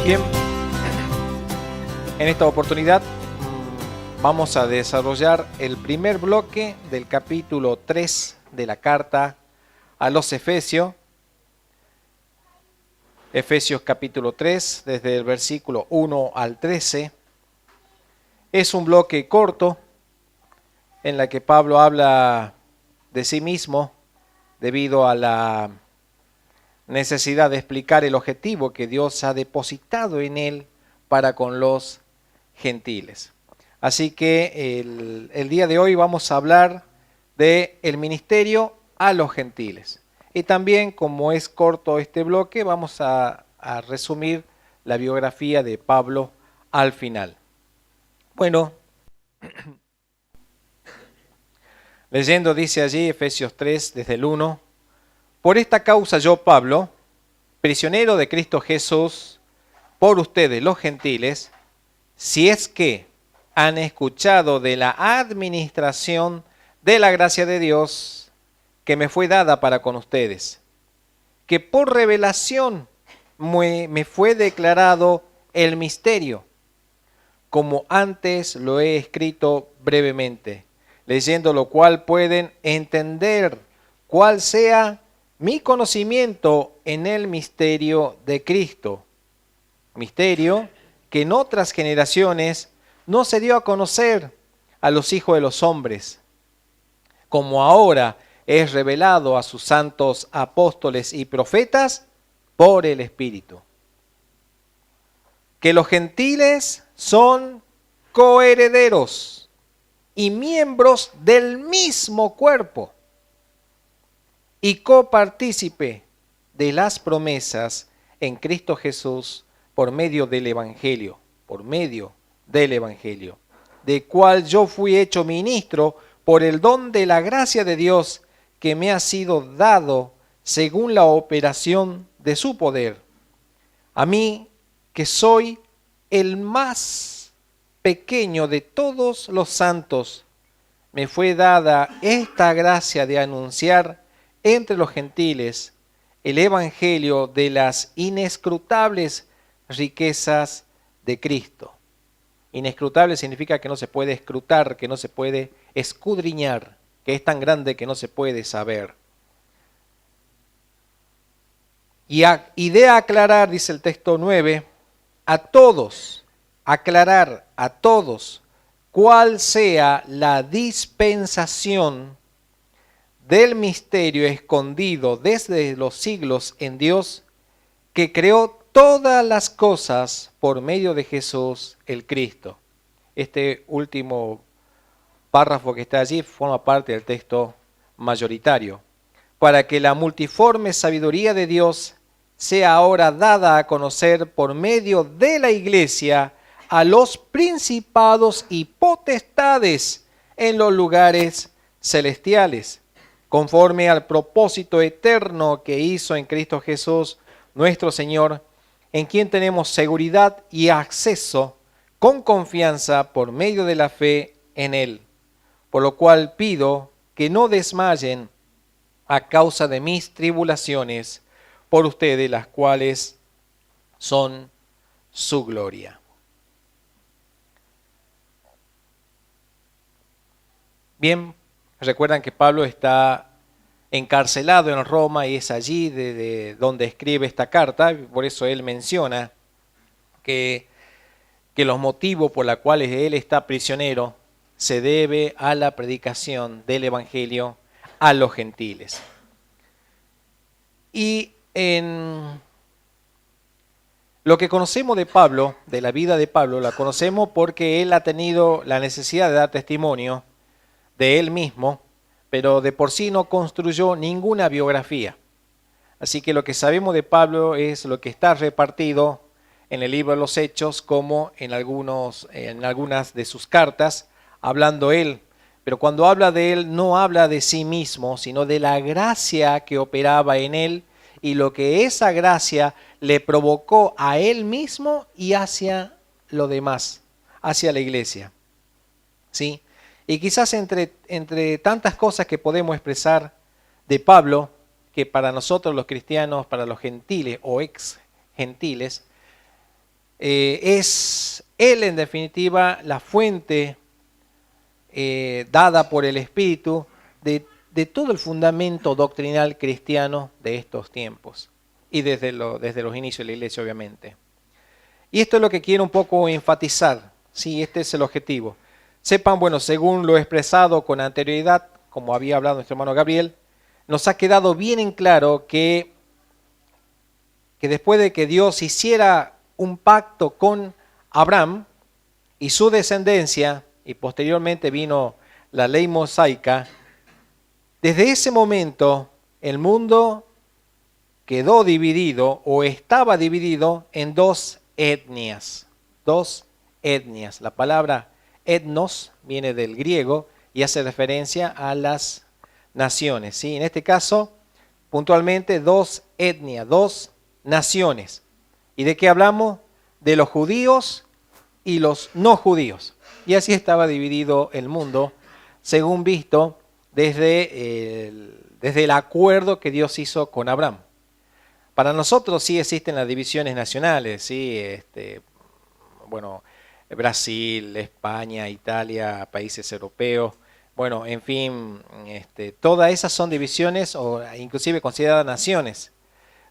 Bien, en esta oportunidad vamos a desarrollar el primer bloque del capítulo 3 de la carta a los Efesios. Efesios capítulo 3, desde el versículo 1 al 13. Es un bloque corto en la que Pablo habla de sí mismo debido a la necesidad de explicar el objetivo que Dios ha depositado en él para con los gentiles. Así que el día de hoy vamos a hablar del ministerio a los gentiles. Y también, como es corto este bloque, vamos a resumir la biografía de Pablo al final. Bueno, leyendo dice allí Efesios 3 desde el 1. Por esta causa yo, Pablo, prisionero de Cristo Jesús, por ustedes los gentiles, si es que han escuchado de la administración de la gracia de Dios que me fue dada para con ustedes, que por revelación me fue declarado el misterio, como antes lo he escrito brevemente, leyendo lo cual pueden entender cuál sea mi conocimiento en el misterio de Cristo, misterio que en otras generaciones no se dio a conocer a los hijos de los hombres, como ahora es revelado a sus santos apóstoles y profetas por el Espíritu. Que los gentiles son coherederos y miembros del mismo cuerpo, y copartícipe de las promesas en Cristo Jesús por medio del Evangelio, de cual yo fui hecho ministro por el don de la gracia de Dios que me ha sido dado según la operación de su poder. A mí, que soy el más pequeño de todos los santos, me fue dada esta gracia de anunciar entre los gentiles el evangelio de las inescrutables riquezas de Cristo. Inescrutable significa que no se puede escrutar, que no se puede escudriñar, que es tan grande que no se puede saber. Y de aclarar, dice el texto 9, aclarar a todos cuál sea la dispensación del misterio escondido desde los siglos en Dios, que creó todas las cosas por medio de Jesús el Cristo. Este último párrafo que está allí forma parte del texto mayoritario. Para que la multiforme sabiduría de Dios sea ahora dada a conocer por medio de la Iglesia a los principados y potestades en los lugares celestiales, conforme al propósito eterno que hizo en Cristo Jesús, nuestro Señor, en quien tenemos seguridad y acceso con confianza por medio de la fe en Él. Por lo cual pido que no desmayen a causa de mis tribulaciones por ustedes, las cuales son su gloria. Bien, recuerdan que Pablo está encarcelado en Roma y es allí de donde escribe esta carta, por eso él menciona que los motivos por los cuales él está prisionero se debe a la predicación del Evangelio a los gentiles. Y en lo que conocemos de Pablo, de la vida de Pablo, la conocemos porque él ha tenido la necesidad de dar testimonio de él mismo, pero de por sí no construyó ninguna biografía. Así que lo que sabemos de Pablo es lo que está repartido en el libro de los Hechos, como en algunas de sus cartas, hablando él. Pero cuando habla de él, no habla de sí mismo, sino de la gracia que operaba en él y lo que esa gracia le provocó a él mismo y hacia lo demás, hacia la iglesia. ¿Sí? Y quizás entre tantas cosas que podemos expresar de Pablo, que para nosotros los cristianos, para los gentiles o ex gentiles, Es Él, en definitiva, la fuente dada por el Espíritu de todo el fundamento doctrinal cristiano de estos tiempos y desde los inicios de la iglesia, obviamente. Y esto es lo que quiero un poco enfatizar. Sí, este es el objetivo. Sepan, bueno, según lo expresado con anterioridad, como había hablado nuestro hermano Gabriel, nos ha quedado bien en claro que después de que Dios hiciera un pacto con Abraham y su descendencia, y posteriormente vino la ley mosaica, desde ese momento el mundo quedó dividido o estaba dividido en dos etnias. Dos etnias. La palabra etnos viene del griego y hace referencia a las naciones. ¿Sí? En este caso, puntualmente, dos etnias, dos naciones. ¿Y de qué hablamos? De los judíos y los no judíos. Y así estaba dividido el mundo, según visto desde el acuerdo que Dios hizo con Abraham. Para nosotros sí existen las divisiones nacionales, ¿sí? Bueno, Brasil, España, Italia, países europeos, bueno, en fin, todas esas son divisiones o inclusive consideradas naciones.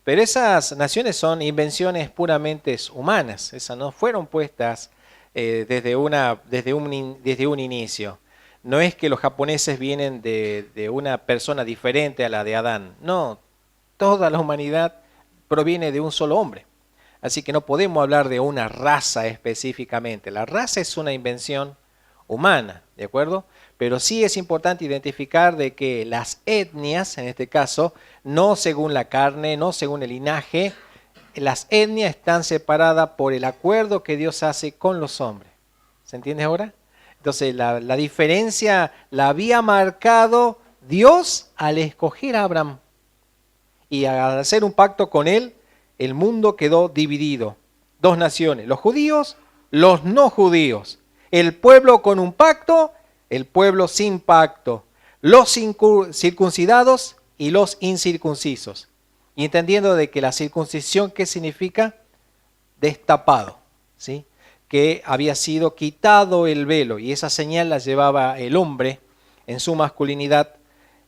Pero esas naciones son invenciones puramente humanas, esas no fueron puestas desde un inicio. No es que los japoneses vienen de una persona diferente a la de Adán, no, toda la humanidad proviene de un solo hombre. Así que no podemos hablar de una raza específicamente. La raza es una invención humana, ¿de acuerdo? Pero sí es importante identificar de que las etnias, en este caso, no según la carne, no según el linaje, las etnias están separadas por el acuerdo que Dios hace con los hombres. ¿Se entiende ahora? Entonces la diferencia la había marcado Dios al escoger a Abraham. Y al hacer un pacto con él, el mundo quedó dividido. Dos naciones, los judíos, los no judíos. El pueblo con un pacto, el pueblo sin pacto. Los circuncidados y los incircuncisos. Y entendiendo de que la circuncisión, ¿qué significa? Destapado, ¿sí? Que había sido quitado el velo y esa señal la llevaba el hombre en su masculinidad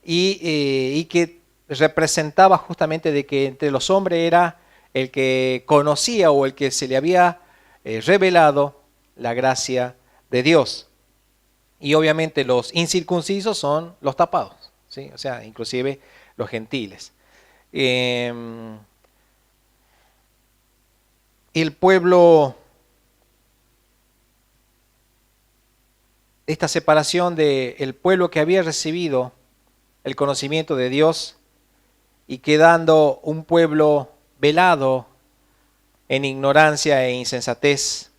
y que representaba justamente de que entre los hombres era el que conocía o el que se le había revelado la gracia de Dios. Y obviamente los incircuncisos son los tapados, ¿sí? O sea, inclusive los gentiles. El pueblo, esta separación del pueblo que había recibido el conocimiento de Dios y quedando un pueblo velado en ignorancia e insensatez.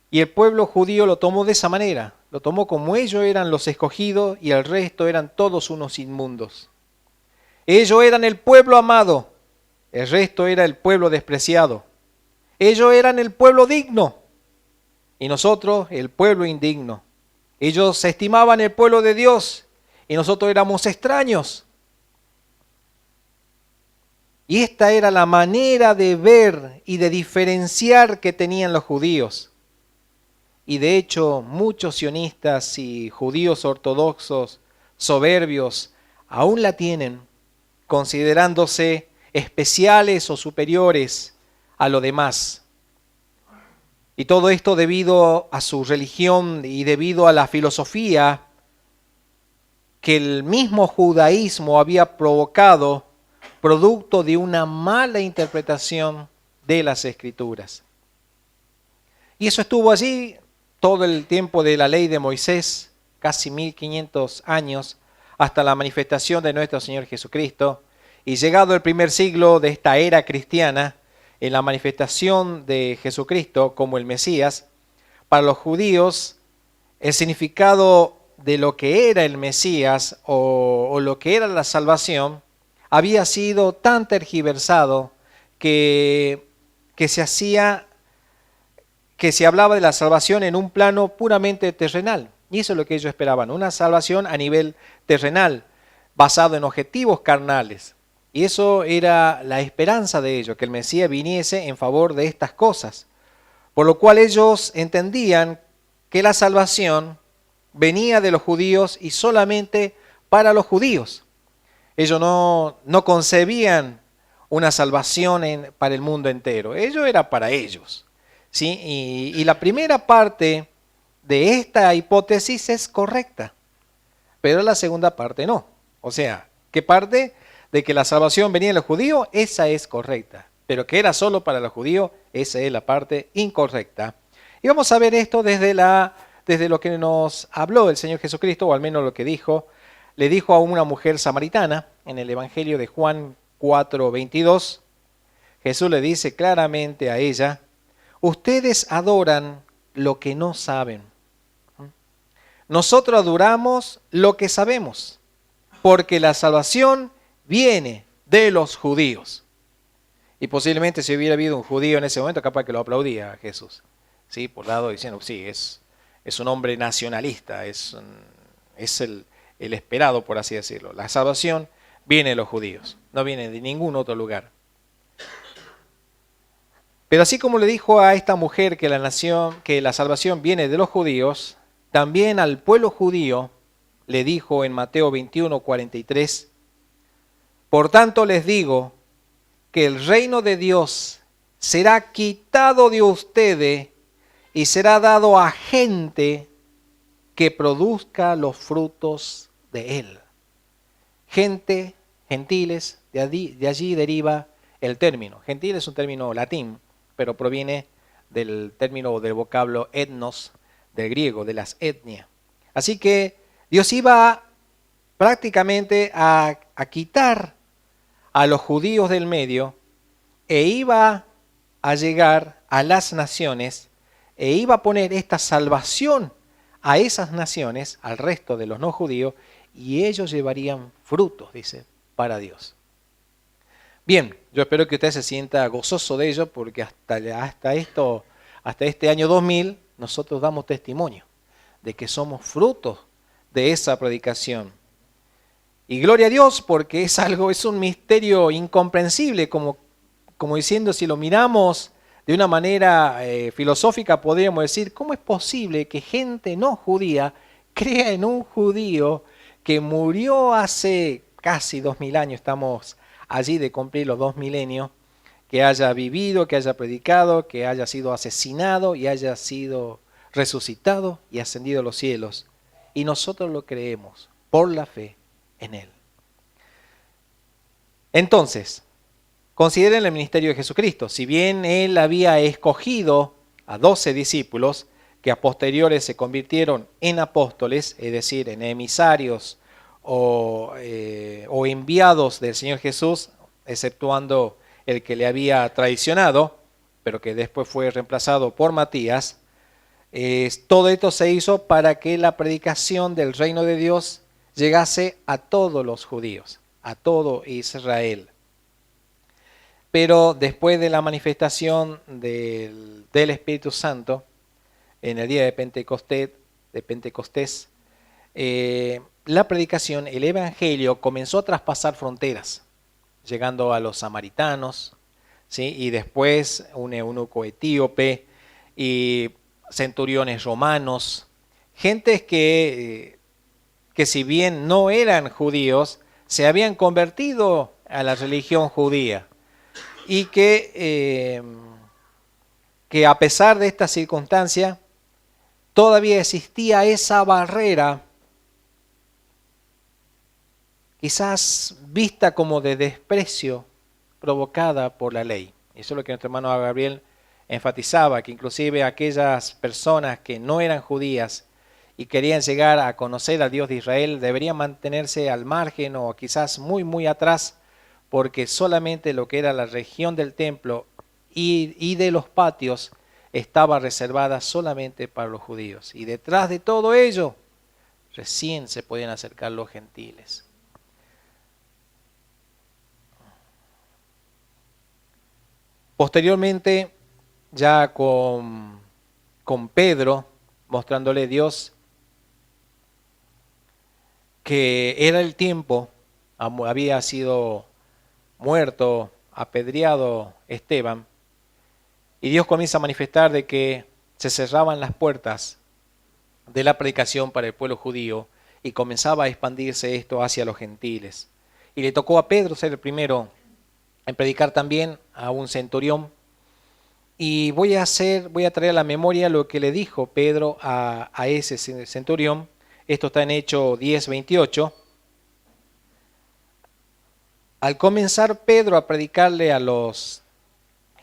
Y el pueblo judío lo tomó de esa manera, lo tomó como ellos eran los escogidos y el resto eran todos unos inmundos. Ellos eran el pueblo amado, el resto era el pueblo despreciado. Ellos eran el pueblo digno y nosotros el pueblo indigno. Ellos se estimaban el pueblo de Dios y nosotros éramos extraños. Y esta era la manera de ver y de diferenciar que tenían los judíos. Y de hecho, muchos sionistas y judíos ortodoxos soberbios aún la tienen, considerándose especiales o superiores a lo demás. Y todo esto debido a su religión y debido a la filosofía que el mismo judaísmo había provocado, producto de una mala interpretación de las Escrituras. Y eso estuvo allí todo el tiempo de la ley de Moisés, casi 1500 años, hasta la manifestación de nuestro Señor Jesucristo. Y llegado el primer siglo de esta era cristiana, en la manifestación de Jesucristo como el Mesías, para los judíos el significado de lo que era el Mesías o lo que era la salvación había sido tan tergiversado que se hablaba de la salvación en un plano puramente terrenal. Y eso es lo que ellos esperaban, una salvación a nivel terrenal, basado en objetivos carnales. Y eso era la esperanza de ellos, que el Mesías viniese en favor de estas cosas. Por lo cual ellos entendían que la salvación venía de los judíos y solamente para los judíos. Ellos no concebían una salvación para el mundo entero. Ello era para ellos. ¿Sí? Y la primera parte de esta hipótesis es correcta, pero la segunda parte no. O sea, ¿qué parte? De que la salvación venía de los judíos, esa es correcta. Pero que era solo para los judíos, esa es la parte incorrecta. Y vamos a ver esto desde lo que nos habló el Señor Jesucristo, o al menos lo que dijo. Le dijo a una mujer samaritana en el Evangelio de Juan 4:22. Jesús le dice claramente a ella: ustedes adoran lo que no saben. Nosotros adoramos lo que sabemos, porque la salvación viene de los judíos. Y posiblemente si hubiera habido un judío en ese momento, capaz que lo aplaudía a Jesús. ¿Sí? Por lado diciendo, sí, es un hombre nacionalista, es el esperado, por así decirlo. La salvación viene de los judíos, no viene de ningún otro lugar. Pero así como le dijo a esta mujer que la salvación viene de los judíos, también al pueblo judío le dijo en Mateo 21:43, por tanto les digo que el reino de Dios será quitado de ustedes y será dado a gente que produzca los frutos de él. Gente, gentiles, de allí deriva el término. Gentil es un término latín, pero proviene del término del vocablo etnos, del griego, de las etnias. Así que Dios iba prácticamente a quitar a los judíos del medio e iba a llegar a las naciones e iba a poner esta salvación a esas naciones, al resto de los no judíos, y ellos llevarían frutos, dice, para Dios. Bien, yo espero que usted se sienta gozoso de ello, porque hasta este año 2000, nosotros damos testimonio de que somos frutos de esa predicación. Y gloria a Dios, porque es un misterio incomprensible, como diciendo, si lo miramos de una manera filosófica, podríamos decir, ¿cómo es posible que gente no judía crea en un judío que murió hace casi 2000 años, estamos allí de cumplir los 2 milenios, que haya vivido, que haya predicado, que haya sido asesinado y haya sido resucitado y ascendido a los cielos? Y nosotros lo creemos por la fe en él. Entonces, consideren el ministerio de Jesucristo. Si bien él había escogido a 12 discípulos, que a posteriores se convirtieron en apóstoles, es decir, en emisarios o enviados del Señor Jesús, exceptuando el que le había traicionado, pero que después fue reemplazado por Matías, todo esto se hizo para que la predicación del reino de Dios llegase a todos los judíos, a todo Israel. Pero después de la manifestación del Espíritu Santo, en el día de Pentecostés, la predicación, el evangelio comenzó a traspasar fronteras, llegando a los samaritanos, ¿sí? Y después un eunuco etíope y centuriones romanos, gentes que si bien no eran judíos, se habían convertido a la religión judía y que a pesar de esta circunstancia todavía existía esa barrera, quizás vista como de desprecio provocada por la ley. Eso es lo que nuestro hermano Gabriel enfatizaba, que inclusive aquellas personas que no eran judías y querían llegar a conocer al Dios de Israel deberían mantenerse al margen o quizás muy muy atrás, porque solamente lo que era la región del templo y de los patios estaba reservada solamente para los judíos. Y detrás de todo ello, recién se podían acercar los gentiles. Posteriormente, ya con Pedro, mostrándole Dios que era el tiempo, había sido muerto, apedreado Esteban, y Dios comienza a manifestar de que se cerraban las puertas de la predicación para el pueblo judío y comenzaba a expandirse esto hacia los gentiles. Y le tocó a Pedro ser el primero en predicar también a un centurión. Y voy a traer a la memoria lo que le dijo Pedro a ese centurión. Esto está en Hechos 10:28. Al comenzar Pedro a predicarle a los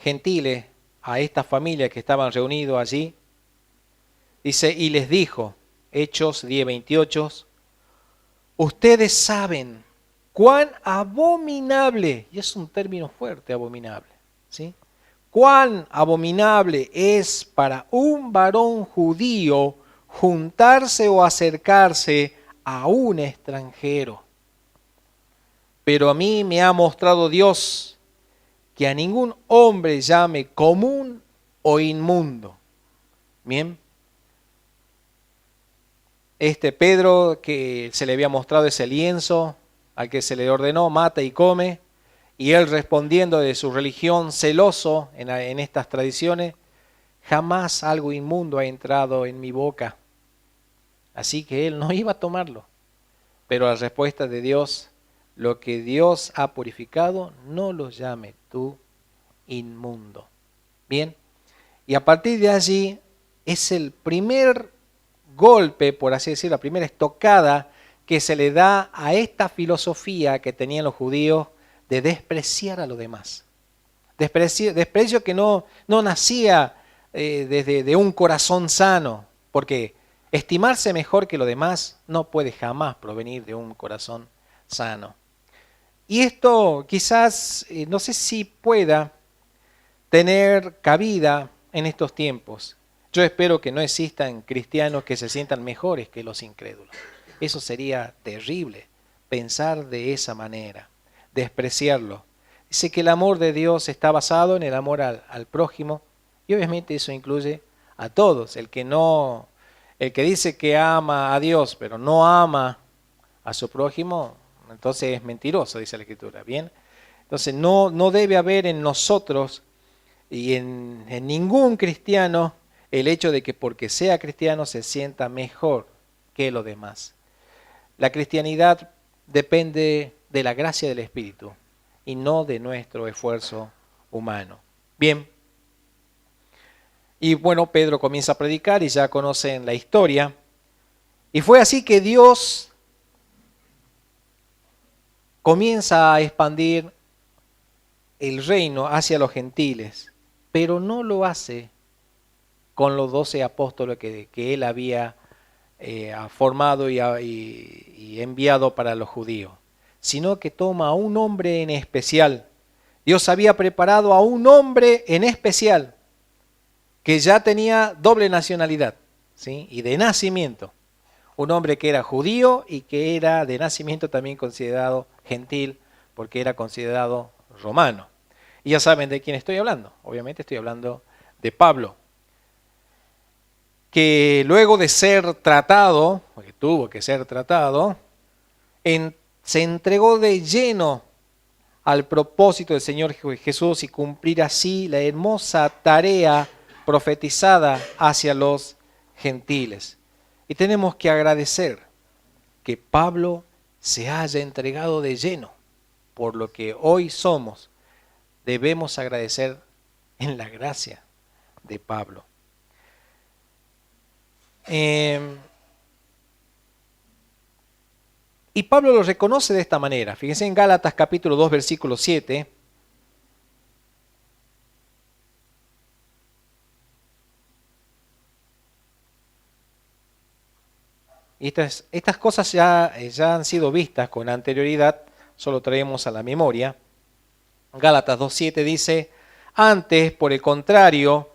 gentiles, a esta familia que estaban reunidos allí, dice, y les dijo, Hechos 10:28, ustedes saben cuán abominable, y es un término fuerte, abominable, ¿sí? Cuán abominable es para un varón judío juntarse o acercarse a un extranjero. Pero a mí me ha mostrado Dios que a ningún hombre llame común o inmundo. Bien. Este Pedro que se le había mostrado ese lienzo, al que se le ordenó mata y come, y él respondiendo de su religión celoso en estas tradiciones, jamás algo inmundo ha entrado en mi boca. Así que él no iba a tomarlo. Pero la respuesta de Dios, lo que Dios ha purificado, no lo llame tú inmundo. Bien, y a partir de allí es el primer golpe, por así decirlo, la primera estocada que se le da a esta filosofía que tenían los judíos de despreciar a los demás. Desprecio que no nacía de un corazón sano, porque estimarse mejor que los demás no puede jamás provenir de un corazón sano. Y esto quizás, no sé si pueda tener cabida en estos tiempos. Yo espero que no existan cristianos que se sientan mejores que los incrédulos. Eso sería terrible, pensar de esa manera, despreciarlo. Dice que el amor de Dios está basado en el amor al prójimo, y obviamente eso incluye a todos. El que dice que ama a Dios, pero no ama a su prójimo, entonces es mentiroso, dice la Escritura. Bien, entonces no debe haber en nosotros y en ningún cristiano el hecho de que porque sea cristiano se sienta mejor que los demás. La cristianidad depende de la gracia del Espíritu y no de nuestro esfuerzo humano. Bien, y bueno, Pedro comienza a predicar y ya conocen la historia. Y fue así que Dios comienza a expandir el reino hacia los gentiles, pero no lo hace con los 12 apóstoles que él había formado y enviado para los judíos, sino que toma a un hombre en especial. Dios había preparado a un hombre en especial que ya tenía doble nacionalidad, ¿sí? Y de nacimiento. Un hombre que era judío y que era de nacimiento también considerado gentil, porque era considerado romano. Y ya saben de quién estoy hablando. Obviamente estoy hablando de Pablo, que luego de ser tratado, porque tuvo que ser tratado, se entregó de lleno al propósito del Señor Jesús y cumplir así la hermosa tarea profetizada hacia los gentiles. Y tenemos que agradecer que Pablo se haya entregado de lleno por lo que hoy somos. Debemos agradecer en la gracia de Pablo. Y Pablo lo reconoce de esta manera. Fíjense en Gálatas capítulo 2, versículo 7. Y estas cosas ya han sido vistas con anterioridad, solo traemos a la memoria. Gálatas 2.7 dice, antes, por el contrario,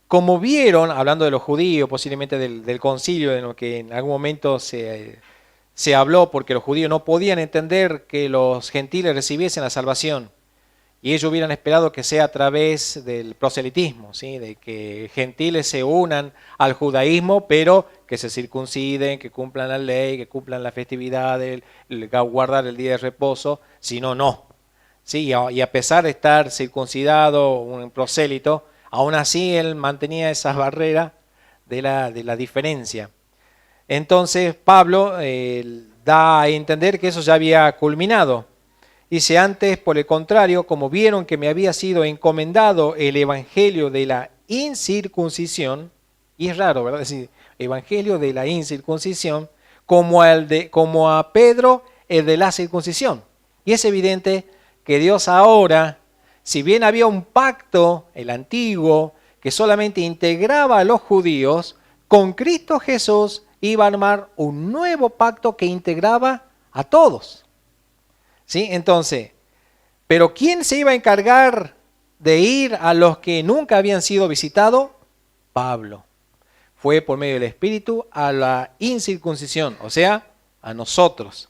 como vieron, hablando de los judíos, posiblemente del concilio en lo que en algún momento se habló, porque los judíos no podían entender que los gentiles recibiesen la salvación. Y ellos hubieran esperado que sea a través del proselitismo, ¿sí? De que gentiles se unan al judaísmo, pero que se circunciden, que cumplan la ley, que cumplan la festividad, guardar el día de reposo, si no, no. ¿sí? Y a pesar de estar circuncidado, un prosélito, aún así él mantenía esas barreras de la diferencia. Entonces Pablo da a entender que eso ya había culminado. Dice, antes, por el contrario, como vieron que me había sido encomendado el evangelio de la incircuncisión, y es raro, ¿verdad? Es decir, evangelio de la incircuncisión, como a Pedro el de la circuncisión. Y es evidente que Dios ahora, si bien había un pacto, el antiguo, que solamente integraba a los judíos, con Cristo Jesús iba a armar un nuevo pacto que integraba a todos. ¿Sí? Entonces, ¿pero quién se iba a encargar de ir a los que nunca habían sido visitados? Pablo. Fue por medio del Espíritu a la incircuncisión, o sea, a nosotros.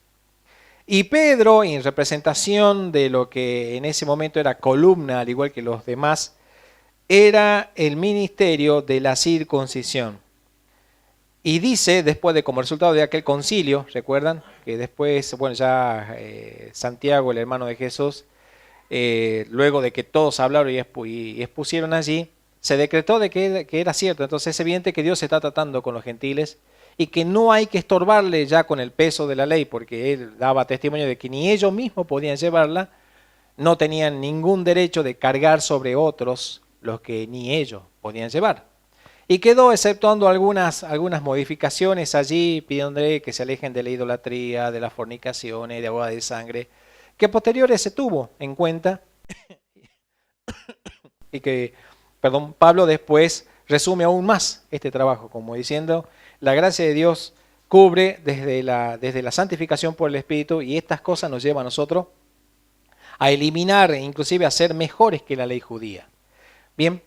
Y Pedro, en representación de lo que en ese momento era columna, al igual que los demás, era el ministerio de la circuncisión. Y dice, después de como resultado de aquel concilio, ¿recuerdan? Que después, bueno, ya Santiago, el hermano de Jesús, luego de que todos hablaron y expusieron allí, se decretó de que era cierto. Entonces es evidente que Dios se está tratando con los gentiles y que no hay que estorbarle ya con el peso de la ley, porque él daba testimonio de que ni ellos mismos podían llevarla, no tenían ningún derecho de cargar sobre otros los que ni ellos podían llevar. Y quedó exceptuando algunas modificaciones allí, pidiéndole que se alejen de la idolatría, de las fornicaciones, de boda de sangre, que posteriores se tuvo en cuenta y que, Pablo después resume aún más este trabajo, como diciendo, la gracia de Dios cubre desde la santificación por el Espíritu y estas cosas nos llevan a nosotros a eliminar e inclusive a ser mejores que la ley judía. Bien,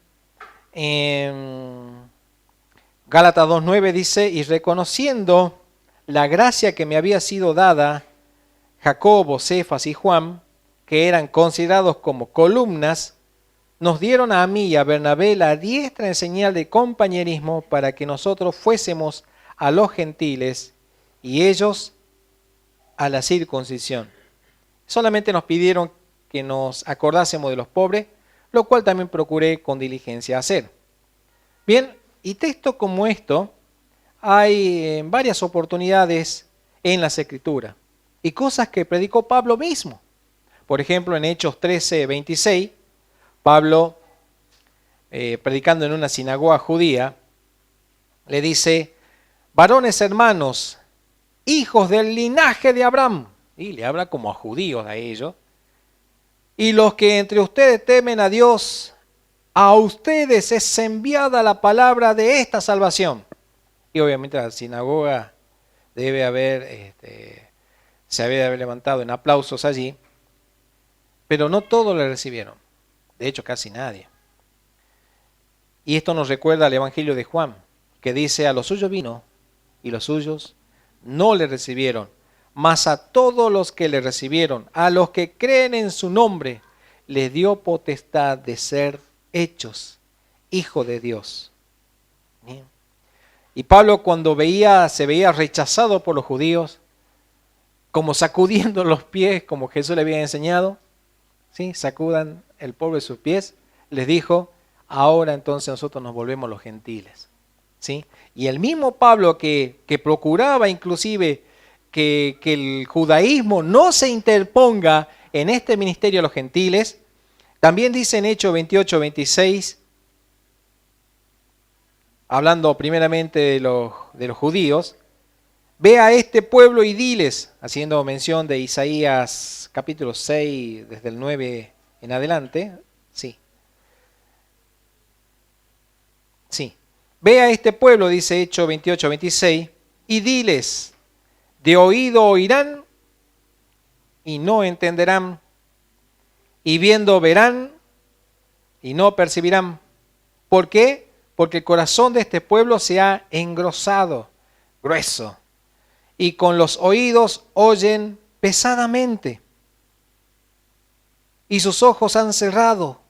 Gálatas 2:9 dice, y reconociendo la gracia que me había sido dada, Jacobo, Cefas y Juan, que eran considerados como columnas, nos dieron a mí y a Bernabé la diestra en señal de compañerismo para que nosotros fuésemos a los gentiles y ellos a la circuncisión. Solamente nos pidieron que nos acordásemos de los pobres, lo cual también procuré con diligencia hacer. Bien, y textos como esto hay en varias oportunidades en las Escrituras y cosas que predicó Pablo mismo. Por ejemplo, en Hechos 13:26, Pablo, predicando en una sinagoga judía, le dice, varones hermanos, hijos del linaje de Abraham, y le habla como a judíos a ellos, y los que entre ustedes temen a Dios, a ustedes es enviada la palabra de esta salvación. Y obviamente la sinagoga se debe de haber levantado en aplausos allí, pero no todos le recibieron, de hecho casi nadie. Y esto nos recuerda al Evangelio de Juan, que dice, a los suyos vino y los suyos no le recibieron, mas a todos los que le recibieron, a los que creen en su nombre, les dio potestad de ser hechos hijo de Dios. Bien. Y Pablo cuando se veía rechazado por los judíos, como sacudiendo los pies, como Jesús le había enseñado, ¿sí? Sacudan el polvo de sus pies, les dijo, ahora entonces nosotros nos volvemos los gentiles. ¿Sí? Y el mismo Pablo que procuraba inclusive que el judaísmo no se interponga en este ministerio de los gentiles, también dice en Hechos 28:26, hablando primeramente de los judíos, ve a este pueblo y diles, haciendo mención de Isaías capítulo 6, desde el 9 en adelante, sí. Ve a este pueblo, dice Hechos 28:26, y diles, de oído oirán y no entenderán, y viendo verán y no percibirán. ¿Por qué? Porque el corazón de este pueblo se ha engrosado, grueso, y con los oídos oyen pesadamente, y sus ojos han cerrado,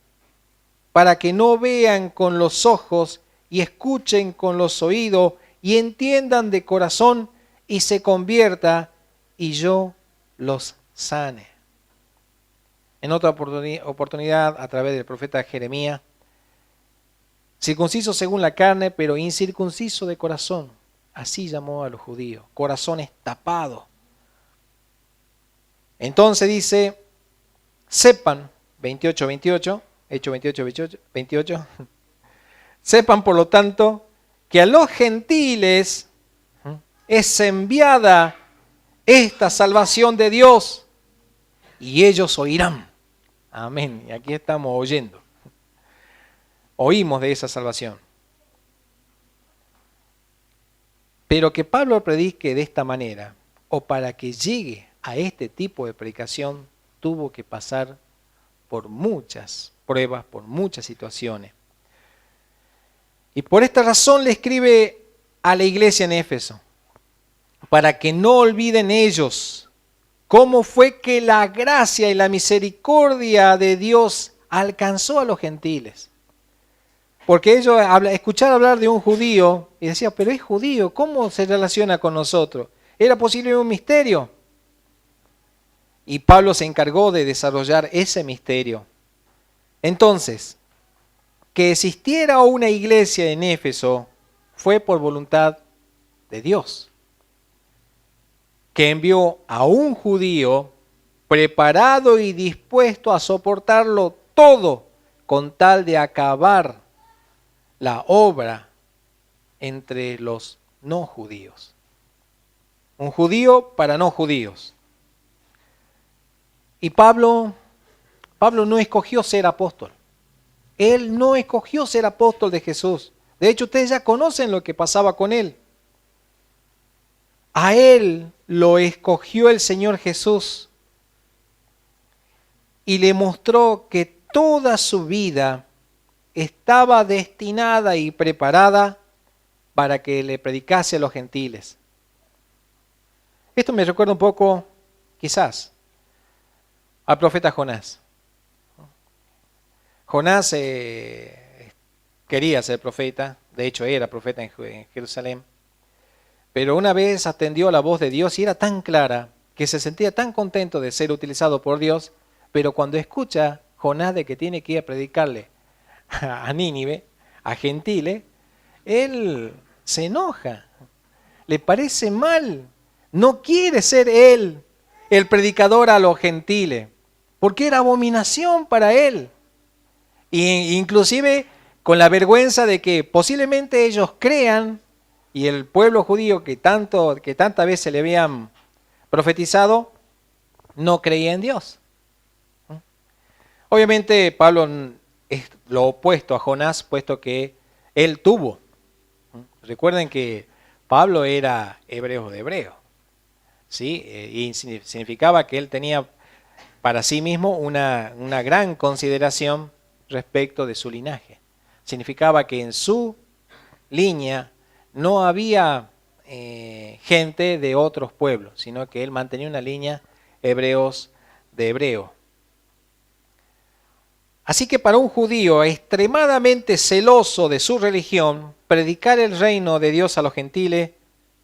para que no vean con los ojos y escuchen con los oídos y entiendan de corazón y se convierta y yo los sane. en otra oportunidad a través del profeta Jeremías, circunciso según la carne, pero incircunciso de corazón. Así llamó a los judíos, corazones tapados. Entonces dice, sepan, 28, Hechos 28, sepan por lo tanto que a los gentiles es enviada esta salvación de Dios y ellos oirán. Amén. Y aquí estamos oyendo. Oímos de esa salvación. Pero que Pablo predique de esta manera, o para que llegue a este tipo de predicación, tuvo que pasar por muchas pruebas, por muchas situaciones. Y por esta razón le escribe a la iglesia en Éfeso, para que no olviden ellos cómo fue que la gracia y la misericordia de Dios alcanzó a los gentiles. Porque ellos escucharon hablar de un judío y decían, pero es judío, ¿cómo se relaciona con nosotros? ¿Era posible un misterio? Y Pablo se encargó de desarrollar ese misterio. Entonces, que existiera una iglesia en Éfeso fue por voluntad de Dios, que envió a un judío preparado y dispuesto a soportarlo todo con tal de acabar la obra entre los no judíos. Un judío para no judíos. Y Pablo no escogió ser apóstol. Él no escogió ser apóstol de Jesús. De hecho, ustedes ya conocen lo que pasaba con él. A él lo escogió el Señor Jesús y le mostró que toda su vida estaba destinada y preparada para que le predicase a los gentiles. Esto me recuerda un poco, quizás, al profeta Jonás. Jonás quería ser profeta, de hecho era profeta en Jerusalén, pero una vez atendió a la voz de Dios y era tan clara que se sentía tan contento de ser utilizado por Dios, pero cuando escucha Jonás de que tiene que ir a predicarle a Nínive, a gentiles, él se enoja, le parece mal, no quiere ser él el predicador a los gentiles, porque era abominación para él. Y inclusive con la vergüenza de que posiblemente ellos crean y el pueblo judío que tantas veces le habían profetizado no creía en Dios. Obviamente Pablo es lo opuesto a Jonás, puesto que él tuvo. Recuerden que Pablo era hebreo de hebreo, ¿sí? Y significaba que él tenía para sí mismo una gran consideración respecto de su linaje. Significaba que en su línea no había gente de otros pueblos, sino que él mantenía una línea hebreos de hebreo. Así que para un judío extremadamente celoso de su religión, predicar el reino de Dios a los gentiles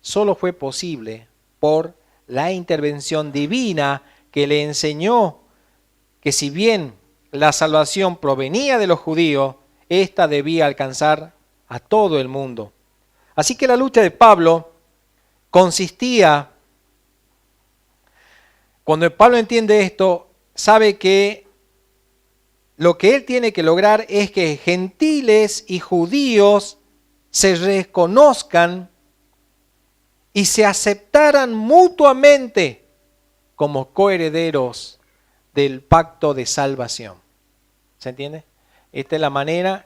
solo fue posible por la intervención divina que le enseñó que si bien la salvación provenía de los judíos, ésta debía alcanzar a todo el mundo. Así que la lucha de Pablo consistía, cuando Pablo entiende esto, sabe que lo que él tiene que lograr es que gentiles y judíos se reconozcan y se aceptaran mutuamente como coherederos del pacto de salvación. ¿Se entiende? Esta es la manera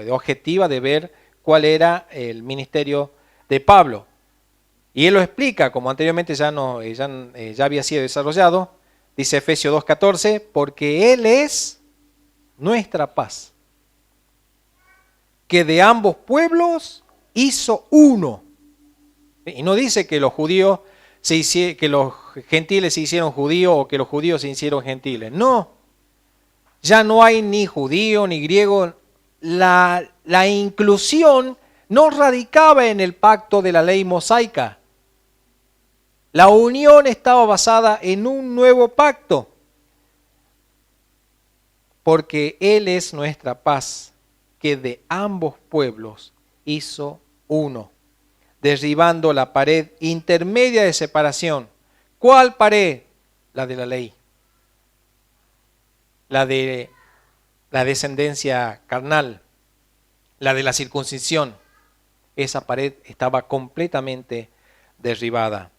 objetiva de ver cuál era el ministerio de Pablo. Y él lo explica, como anteriormente ya había sido desarrollado. Dice Efesios 2:14, porque Él es nuestra paz, que de ambos pueblos hizo uno. Y no dice que los gentiles se hicieron judíos o que los judíos se hicieron gentiles. No, ya no hay ni judío ni griego. La inclusión no radicaba en el pacto de la ley mosaica. La unión estaba basada en un nuevo pacto. porque Él es nuestra paz, que de ambos pueblos hizo uno, derribando la pared intermedia de separación. ¿Cuál pared? La de la ley. La de la descendencia carnal, la de la circuncisión. Esa pared estaba completamente derribada.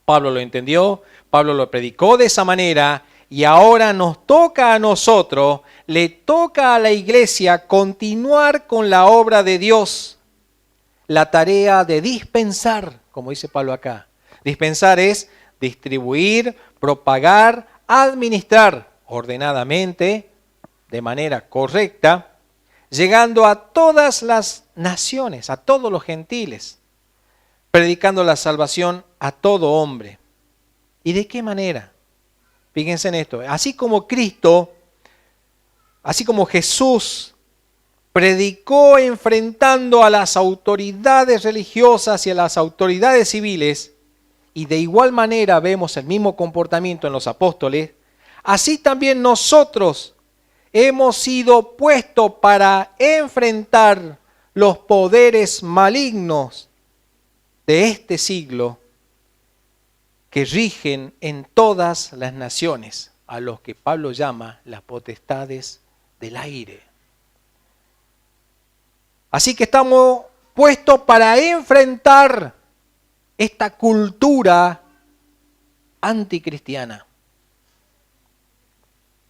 Pablo lo entendió, Pablo lo predicó de esa manera y ahora nos toca a nosotros, le toca a la iglesia continuar con la obra de Dios, la tarea de dispensar, como dice Pablo acá. Dispensar es distribuir, propagar, administrar ordenadamente, de manera correcta, llegando a todas las naciones, a todos los gentiles, predicando la salvación a todo hombre. ¿Y de qué manera? Fíjense en esto. Así como Jesús predicó enfrentando a las autoridades religiosas y a las autoridades civiles, y de igual manera vemos el mismo comportamiento en los apóstoles, así también nosotros hemos sido puestos para enfrentar los poderes malignos de este siglo que rigen en todas las naciones, a los que Pablo llama las potestades del aire. Así que estamos puestos para enfrentar esta cultura anticristiana.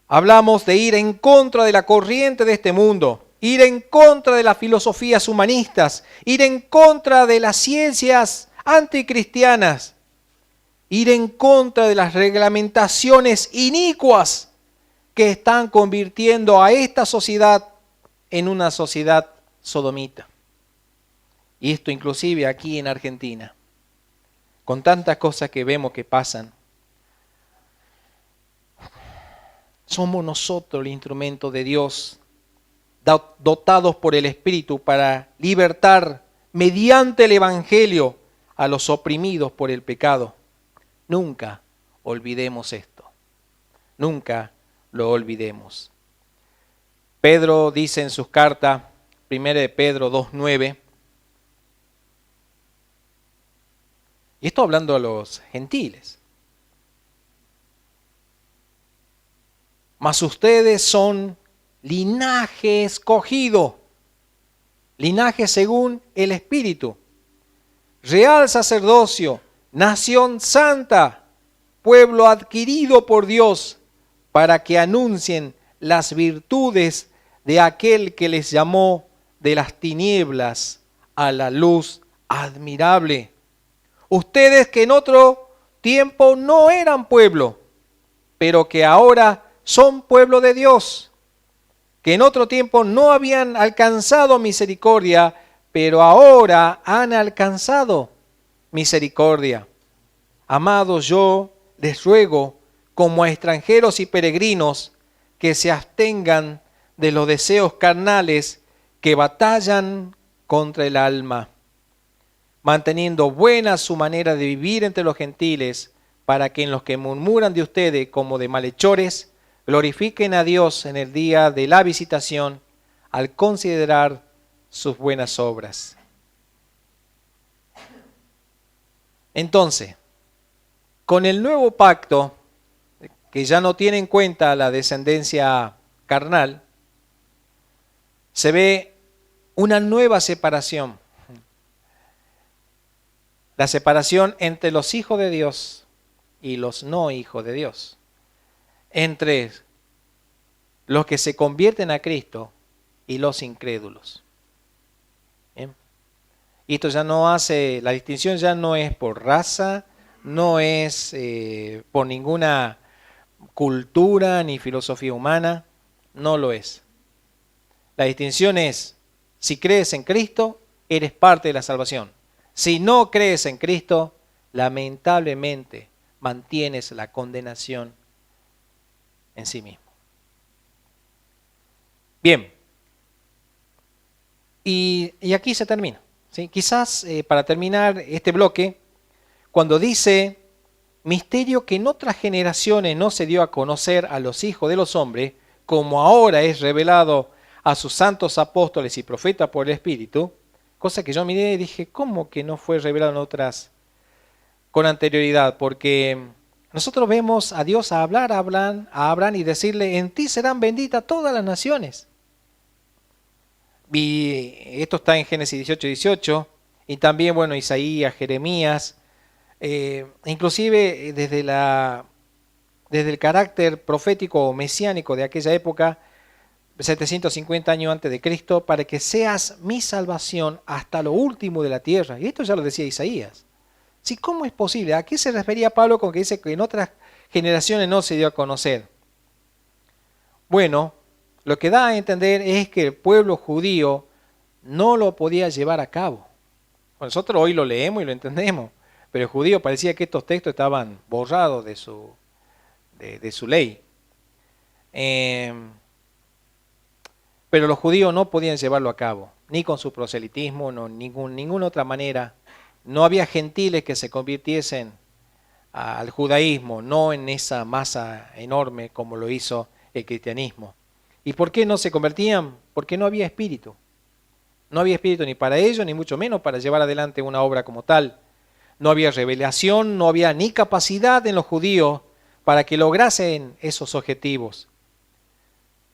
Hablamos de ir en contra de la corriente de este mundo, ir en contra de las filosofías humanistas, ir en contra de las ciencias anticristianas, ir en contra de las reglamentaciones inicuas que están convirtiendo a esta sociedad en una sociedad sodomita. Y esto inclusive aquí en Argentina, con tantas cosas que vemos que pasan. Somos nosotros el instrumento de Dios, dotados por el Espíritu para libertar mediante el Evangelio a los oprimidos por el pecado. Nunca olvidemos esto. Nunca lo olvidemos. Pedro dice en sus cartas, 1 de Pedro 2:9, y esto hablando a los gentiles. Mas ustedes son linaje escogido, linaje según el Espíritu, real sacerdocio, nación santa, pueblo adquirido por Dios, para que anuncien las virtudes de aquel que les llamó de las tinieblas a la luz admirable. Ustedes que en otro tiempo no eran pueblo, pero que ahora son pueblo de Dios, que en otro tiempo no habían alcanzado misericordia, pero ahora han alcanzado misericordia. Amados, yo les ruego, como a extranjeros y peregrinos, que se abstengan de los deseos carnales que batallan contra el alma, manteniendo buena su manera de vivir entre los gentiles, para que en los que murmuran de ustedes como de malhechores, glorifiquen a Dios en el día de la visitación al considerar sus buenas obras. Entonces, con el nuevo pacto, que ya no tiene en cuenta la descendencia carnal, se ve una nueva separación. La separación entre los hijos de Dios y los no hijos de Dios. Entre los que se convierten a Cristo y los incrédulos. ¿Bien? Y esto ya no hace, la distinción ya no es por raza, no es por ninguna cultura ni filosofía humana, no lo es. La distinción es, si crees en Cristo, eres parte de la salvación. Si no crees en Cristo, lamentablemente mantienes la condenación en sí mismo. Bien, y aquí se termina, ¿sí? Quizás para terminar este bloque, cuando dice misterio que en otras generaciones no se dio a conocer a los hijos de los hombres, como ahora es revelado a sus santos apóstoles y profetas por el Espíritu, cosa que yo miré y dije, ¿cómo que no fue revelado en otras con anterioridad? Porque nosotros vemos a Dios hablar a Abraham y decirle, en ti serán benditas todas las naciones. Y esto está en Génesis 18, y también, bueno, Isaías, Jeremías, inclusive desde el carácter profético o mesiánico de aquella época, 750 años antes de Cristo, para que seas mi salvación hasta lo último de la tierra. Y esto ya lo decía Isaías. ¿Sí? ¿Cómo es posible? ¿A qué se refería Pablo con que dice que en otras generaciones no se dio a conocer? Bueno, lo que da a entender es que el pueblo judío no lo podía llevar a cabo. Nosotros hoy lo leemos y lo entendemos, pero el judío parecía que estos textos estaban borrados de su ley. Pero los judíos no podían llevarlo a cabo, ni con su proselitismo, no, ninguna otra manera. No había gentiles que se convirtiesen al judaísmo, no en esa masa enorme como lo hizo el cristianismo. ¿Y por qué no se convertían? Porque no había espíritu. No había espíritu ni para ellos, ni mucho menos para llevar adelante una obra como tal. No había revelación, no había ni capacidad en los judíos para que lograsen esos objetivos.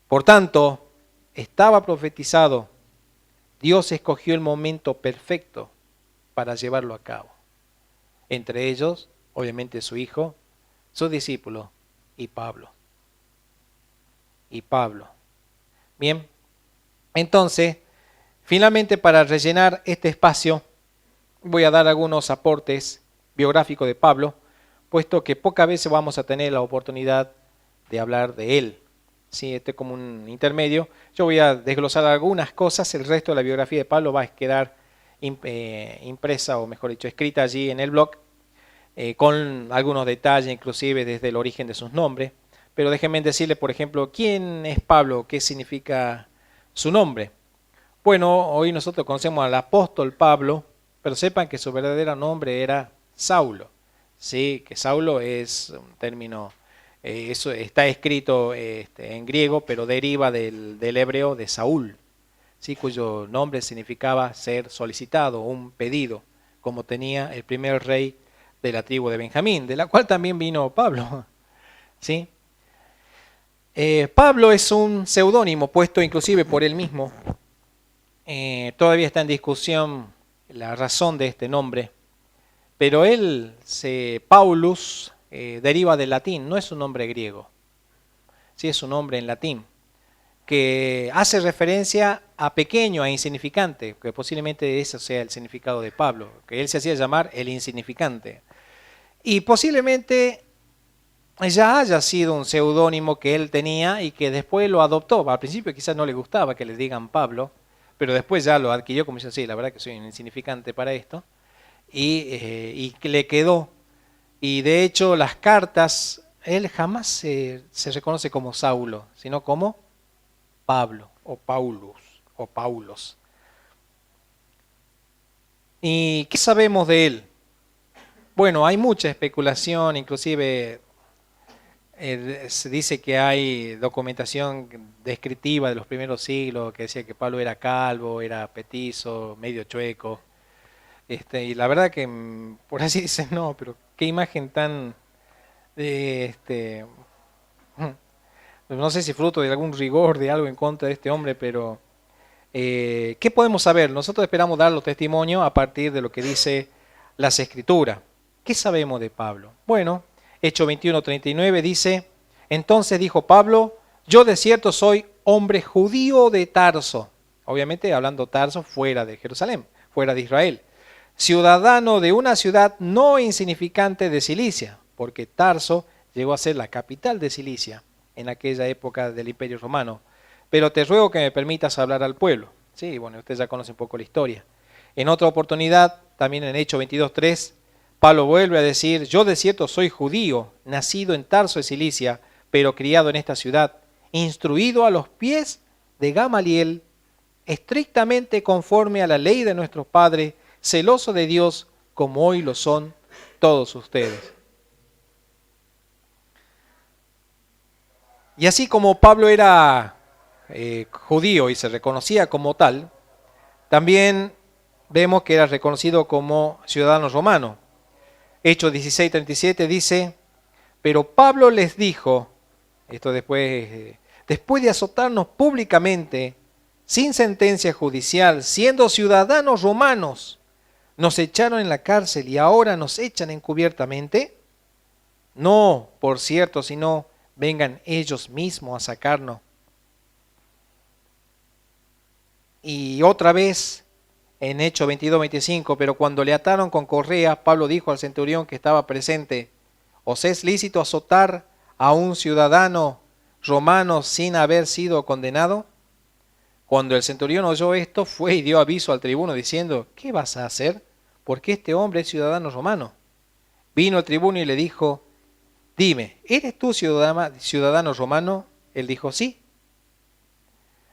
Por tanto, estaba profetizado, Dios escogió el momento perfecto para llevarlo a cabo. Entre ellos, obviamente su hijo, su discípulo y Pablo. Bien, entonces, finalmente para rellenar este espacio, voy a dar algunos aportes biográficos de Pablo, puesto que pocas veces vamos a tener la oportunidad de hablar de él. Sí, este como un intermedio. Yo voy a desglosar algunas cosas, el resto de la biografía de Pablo va a quedar impresa, o mejor dicho, escrita allí en el blog, con algunos detalles, inclusive desde el origen de sus nombres. Pero déjenme decirle, por ejemplo, ¿quién es Pablo? ¿Qué significa su nombre? Bueno, hoy nosotros conocemos al apóstol Pablo, pero sepan que su verdadero nombre era Saulo. Sí, que Saulo es un término... eso está escrito en griego, pero deriva del hebreo de Saúl, ¿sí? Cuyo nombre significaba ser solicitado, un pedido, como tenía el primer rey de la tribu de Benjamín, de la cual también vino Pablo. ¿Sí? Pablo es un seudónimo puesto inclusive por él mismo. Todavía está en discusión la razón de este nombre, pero Paulus, deriva del latín, no es un nombre griego, sí es un nombre en latín, que hace referencia a pequeño, a insignificante, que posiblemente ese sea el significado de Pablo, que él se hacía llamar el insignificante. Y posiblemente ya haya sido un seudónimo que él tenía y que después lo adoptó. Al principio quizás no le gustaba que le digan Pablo, pero después ya lo adquirió como dice, sí, la verdad que soy un insignificante para esto, y que le quedó. Y de hecho las cartas, él jamás se reconoce como Saulo, sino como Pablo o Paulos. ¿Y qué sabemos de él? Bueno, hay mucha especulación, inclusive se dice que hay documentación descriptiva de los primeros siglos que decía que Pablo era calvo, era petizo, medio chueco. Y la verdad que, por así dicen, no, pero qué imagen tan... no sé si fruto de algún rigor, de algo en contra de este hombre, pero ¿qué podemos saber? Nosotros esperamos dar los testimonios a partir de lo que dice las Escrituras. ¿Qué sabemos de Pablo? Bueno, Hechos 21:39 dice, entonces dijo Pablo, yo de cierto soy hombre judío de Tarso, obviamente hablando Tarso fuera de Jerusalén, fuera de Israel, ciudadano de una ciudad no insignificante de Cilicia, porque Tarso llegó a ser la capital de Cilicia en aquella época del Imperio Romano. Pero te ruego que me permitas hablar al pueblo. Sí, bueno, usted ya conoce un poco la historia. En otra oportunidad, también en Hechos 22:3, Pablo vuelve a decir, yo de cierto soy judío, nacido en Tarso de Cilicia, pero criado en esta ciudad, instruido a los pies de Gamaliel, estrictamente conforme a la ley de nuestros padres, celoso de Dios, como hoy lo son todos ustedes. Y así como Pablo era judío y se reconocía como tal, también vemos que era reconocido como ciudadano romano. Hechos 16:37 dice, pero Pablo les dijo, esto después de azotarnos públicamente, sin sentencia judicial, siendo ciudadanos romanos, nos echaron en la cárcel y ahora nos echan encubiertamente. No, por cierto, sino vengan ellos mismos a sacarnos. Y otra vez en Hechos 22:25, pero cuando le ataron con correa, Pablo dijo al centurión que estaba presente, ¿os es lícito azotar a un ciudadano romano sin haber sido condenado? Cuando el centurión oyó esto, fue y dio aviso al tribuno diciendo, ¿qué vas a hacer? Porque este hombre es ciudadano romano. Vino el tribuno y le dijo, dime, ¿eres tú ciudadano romano? Él dijo, sí.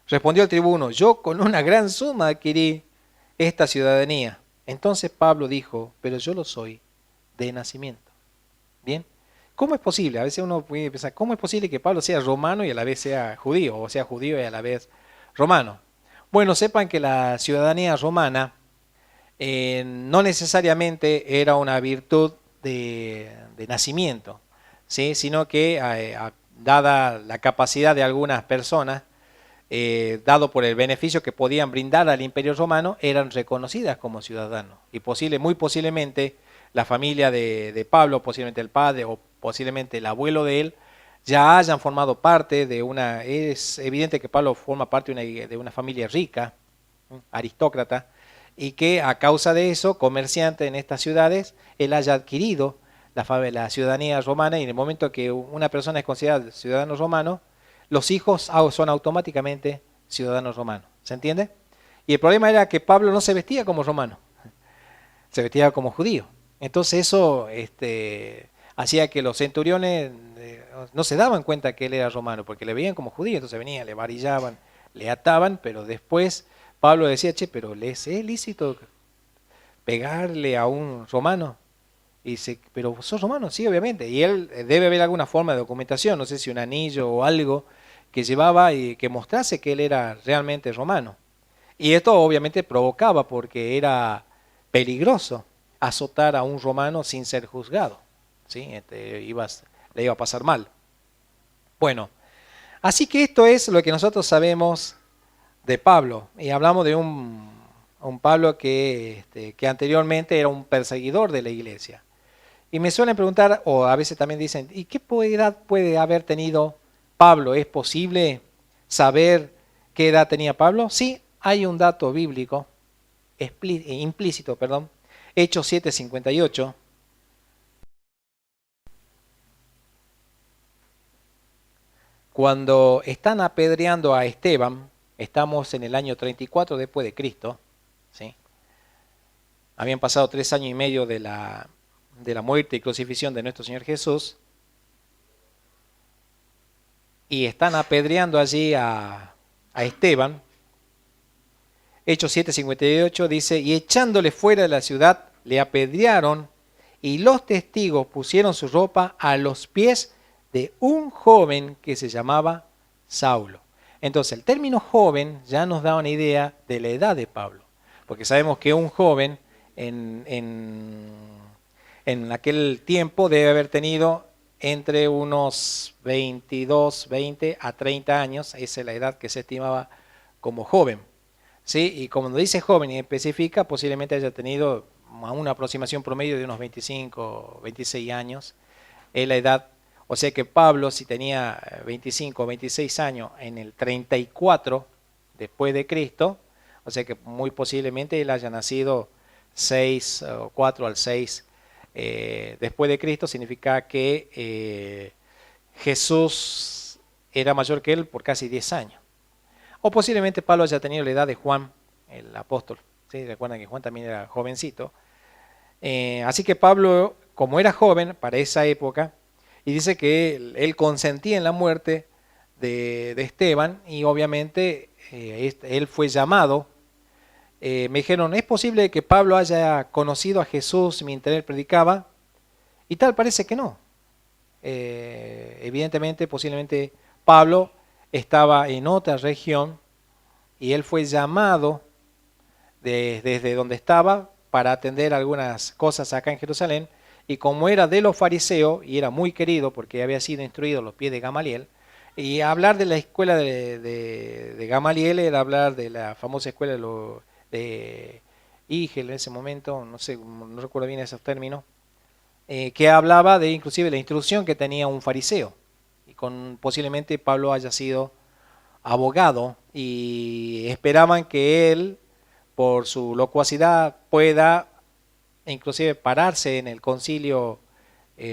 Respondió el tribuno, yo con una gran suma adquirí esta ciudadanía. Entonces Pablo dijo, pero yo lo soy de nacimiento. Bien, ¿cómo es posible? A veces uno puede pensar, ¿cómo es posible que Pablo sea romano y a la vez sea judío? O sea judío y a la vez romano. Bueno, sepan que la ciudadanía romana no necesariamente era una virtud de nacimiento, ¿sí? Sino que dada la capacidad de algunas personas, dado por el beneficio que podían brindar al Imperio Romano, eran reconocidas como ciudadanos. Y muy posiblemente la familia de Pablo, posiblemente el padre o posiblemente el abuelo de él, ya hayan formado parte de una... Es evidente que Pablo forma parte de una familia rica, aristócrata, y que a causa de eso, comerciante en estas ciudades, él haya adquirido la ciudadanía romana, y en el momento que una persona es considerada ciudadano romano, los hijos son automáticamente ciudadanos romanos. ¿Se entiende? Y el problema era que Pablo no se vestía como romano, se vestía como judío. Entonces eso hacía que los centuriones no se daban cuenta que él era romano, porque le veían como judío, entonces venían, le varillaban, le ataban, pero después Pablo decía, che, pero ¿es lícito pegarle a un romano? Y dice, pero ¿sos romano? Sí, obviamente. Y él debe haber alguna forma de documentación, no sé si un anillo o algo que llevaba y que mostrase que él era realmente romano. Y esto obviamente provocaba, porque era peligroso azotar a un romano sin ser juzgado, ¿sí? Le iba a pasar mal. Bueno, así que esto es lo que nosotros sabemos de Pablo. Y hablamos de un Pablo que anteriormente era un perseguidor de la iglesia. Y me suelen preguntar, o a veces también dicen, ¿y qué edad puede haber tenido Pablo? ¿Es posible saber qué edad tenía Pablo? Sí, hay un dato bíblico, implícito, perdón. Hechos 7:58. Cuando están apedreando a Esteban, estamos en el año 34 después de Cristo, ¿sí? Habían pasado 3 años y medio de la muerte y crucifixión de nuestro Señor Jesús, y están apedreando allí a Esteban. Hechos 7:58 dice, y echándole fuera de la ciudad, le apedrearon, y los testigos pusieron su ropa a los pies de un joven que se llamaba Saulo. Entonces, el término joven ya nos da una idea de la edad de Pablo, porque sabemos que un joven en aquel tiempo debe haber tenido entre unos 20 a 30 años, esa es la edad que se estimaba como joven. ¿Sí? Y como dice joven y especifica, posiblemente haya tenido una aproximación promedio de unos 25 o 26 años, es la edad. O sea que Pablo, si tenía 25 o 26 años en el 34 después de Cristo, o sea que muy posiblemente él haya nacido 6 o 4 al 6 después de Cristo, significa que Jesús era mayor que él por casi 10 años. O posiblemente Pablo haya tenido la edad de Juan, el apóstol. ¿Sí? Recuerdan que Juan también era jovencito. Así que Pablo, como era joven para esa época, y dice que él consentía en la muerte de Esteban, y obviamente él fue llamado. Me dijeron, ¿es posible que Pablo haya conocido a Jesús mientras él predicaba? Y tal parece que no. Evidentemente, posiblemente Pablo estaba en otra región y él fue llamado desde donde estaba para atender algunas cosas acá en Jerusalén. Y como era de los fariseos, y era muy querido porque había sido instruido a los pies de Gamaliel, y hablar de la escuela de Gamaliel era hablar de la famosa escuela de Higel en ese momento, no sé, no recuerdo bien esos términos, que hablaba de inclusive la instrucción que tenía un fariseo. Y posiblemente Pablo haya sido abogado y esperaban que él, por su locuacidad, pueda inclusive pararse en el concilio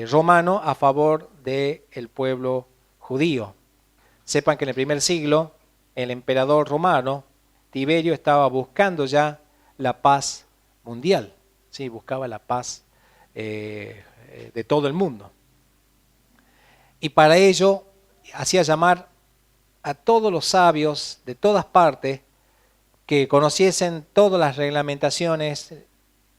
romano a favor del pueblo judío. Sepan que en el primer siglo el emperador romano, Tiberio, estaba buscando ya la paz mundial, ¿sí? Buscaba la paz de todo el mundo. Y para ello hacía llamar a todos los sabios de todas partes que conociesen todas las reglamentaciones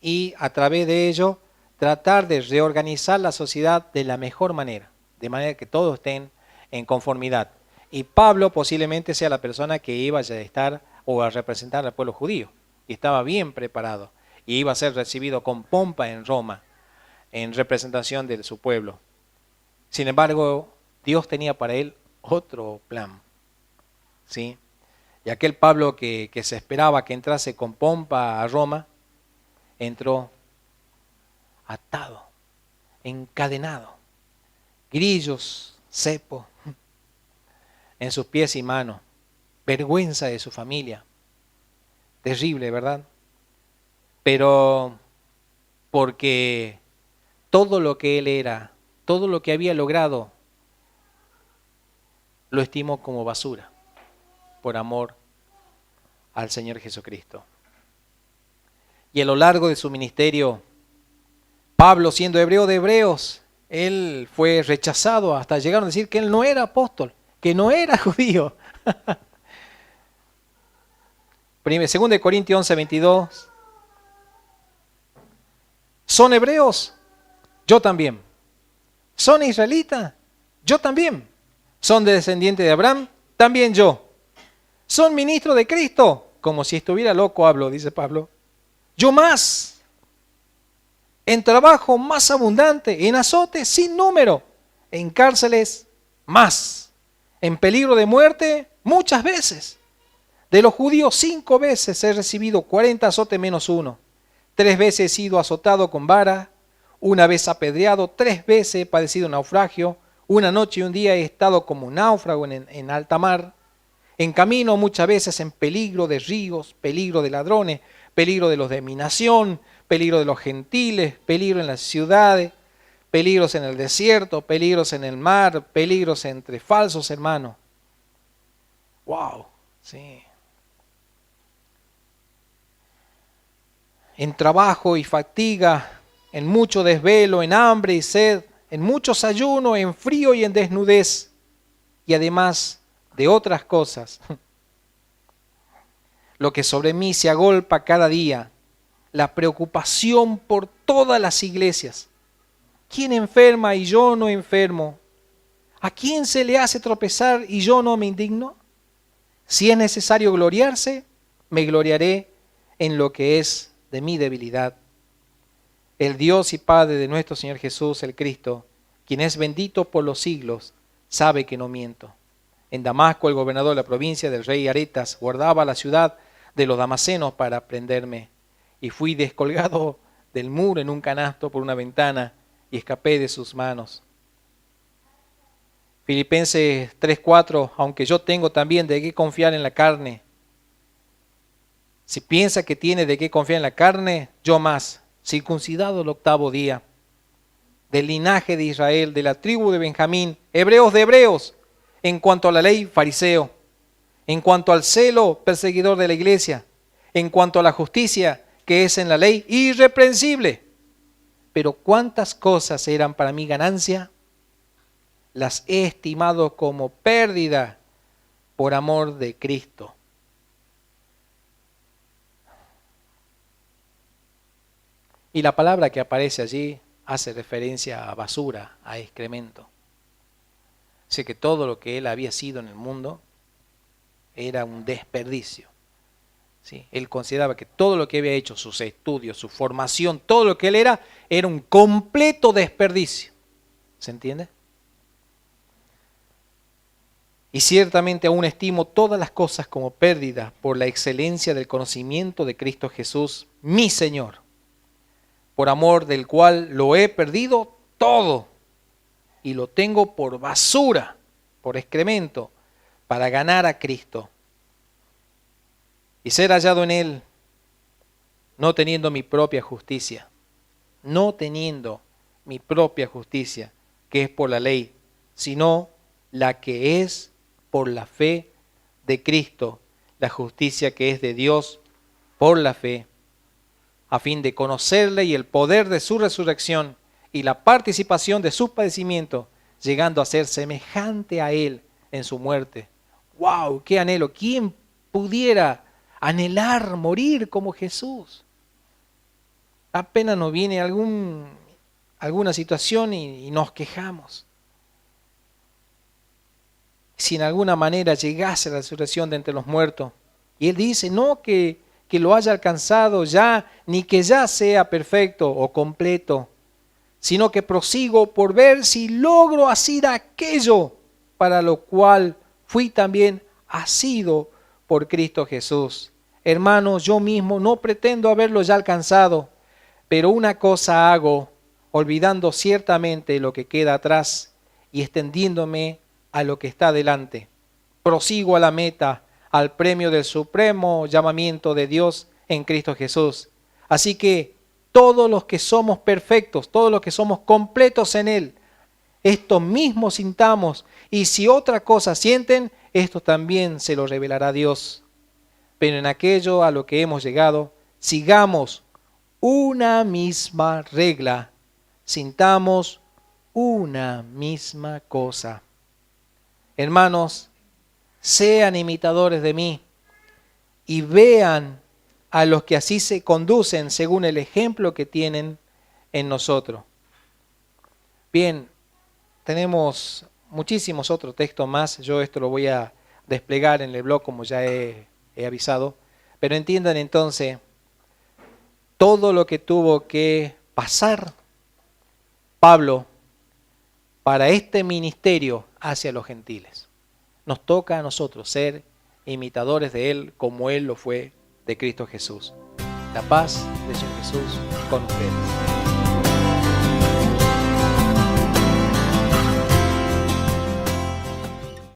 y a través de ello tratar de reorganizar la sociedad de la mejor manera, de manera que todos estén en conformidad. Y Pablo posiblemente sea la persona que iba a estar o a representar al pueblo judío, y estaba bien preparado, y iba a ser recibido con pompa en Roma, en representación de su pueblo. Sin embargo, Dios tenía para él otro plan, ¿sí? Y aquel Pablo que se esperaba que entrase con pompa a Roma, entró atado, encadenado, grillos, cepo, en sus pies y manos, vergüenza de su familia. Terrible, ¿verdad? Pero porque todo lo que él era, todo lo que había logrado, lo estimó como basura, por amor al Señor Jesucristo. Y a lo largo de su ministerio, Pablo, siendo hebreo de hebreos, él fue rechazado, hasta llegaron a decir que él no era apóstol, que no era judío. 2 Corintios 11, 22. ¿Son hebreos? Yo también. ¿Son israelitas? Yo también. ¿Son descendientes de Abraham? También yo. ¿Son ministros de Cristo? Como si estuviera loco hablo, dice Pablo. Yo más. En trabajo más abundante, en azotes sin número, en cárceles más, en peligro de muerte muchas veces. De los judíos 5 veces he recibido 40 azotes menos 1. 3 veces he sido azotado con vara, 1 vez apedreado, 3 veces he padecido naufragio, 1 noche y 1 día he estado como náufrago en alta mar. En camino muchas veces en peligro de ríos, peligro de ladrones, peligro de los de mi nación, peligro de los gentiles, peligro en las ciudades, peligros en el desierto, peligros en el mar, peligros entre falsos hermanos. ¡Wow! Sí. En trabajo y fatiga, en mucho desvelo, en hambre y sed, en muchos ayunos, en frío y en desnudez, y además de otras cosas. Lo que sobre mí se agolpa cada día, la preocupación por todas las iglesias. ¿Quién enferma y yo no enfermo? ¿A quién se le hace tropezar y yo no me indigno? Si es necesario gloriarse, me gloriaré en lo que es de mi debilidad. El Dios y Padre de nuestro Señor Jesús, el Cristo, quien es bendito por los siglos, sabe que no miento. En Damasco, el gobernador de la provincia del rey Aretas guardaba la ciudad de los damasenos para prenderme, y fui descolgado del muro en un canasto por una ventana y escapé de sus manos. Filipenses 3:4, aunque yo tengo también de qué confiar en la carne. Si piensa que tiene de qué confiar en la carne, yo más, circuncidado el 8º día, del linaje de Israel, de la tribu de Benjamín, hebreos de hebreos, en cuanto a la ley, fariseo, en cuanto al celo, perseguidor de la iglesia, en cuanto a la justicia que es en la ley, irreprensible. Pero cuántas cosas eran para mí ganancia, las he estimado como pérdida por amor de Cristo. Y la palabra que aparece allí hace referencia a basura, a excremento. Sé que todo lo que él había sido en el mundo era un desperdicio. ¿Sí? Él consideraba que todo lo que había hecho, sus estudios, su formación, todo lo que él era un completo desperdicio. ¿Se entiende? Y ciertamente aún estimo todas las cosas como pérdida por la excelencia del conocimiento de Cristo Jesús, mi Señor, por amor del cual lo he perdido todo y lo tengo por basura, por excremento, para ganar a Cristo y ser hallado en Él, no teniendo mi propia justicia, que es por la ley, sino la que es por la fe de Cristo, la justicia que es de Dios por la fe, a fin de conocerle y el poder de su resurrección y la participación de sus padecimientos, llegando a ser semejante a Él en su muerte. ¡Wow! ¡Qué anhelo! ¿Quién pudiera anhelar morir como Jesús? Apenas nos viene alguna situación y nos quejamos. Si en alguna manera llegase la resurrección de entre los muertos, y Él dice, no que lo haya alcanzado ya, ni que ya sea perfecto o completo, sino que prosigo por ver si logro hacer aquello para lo cual fui también asido por Cristo Jesús. Hermanos, yo mismo no pretendo haberlo ya alcanzado, pero una cosa hago, olvidando ciertamente lo que queda atrás y extendiéndome a lo que está delante. Prosigo a la meta, al premio del supremo llamamiento de Dios en Cristo Jesús. Así que todos los que somos perfectos, todos los que somos completos en Él, esto mismo sintamos, y si otra cosa sienten, esto también se lo revelará Dios. Pero en aquello a lo que hemos llegado, sigamos una misma regla, sintamos una misma cosa. Hermanos, sean imitadores de mí y vean a los que así se conducen según el ejemplo que tienen en nosotros. Bien, tenemos muchísimos otros textos más. Yo esto lo voy a desplegar en el blog como ya he avisado. Pero entiendan entonces todo lo que tuvo que pasar Pablo para este ministerio hacia los gentiles. Nos toca a nosotros ser imitadores de Él como Él lo fue de Cristo Jesús. La paz de Señor Jesús con ustedes.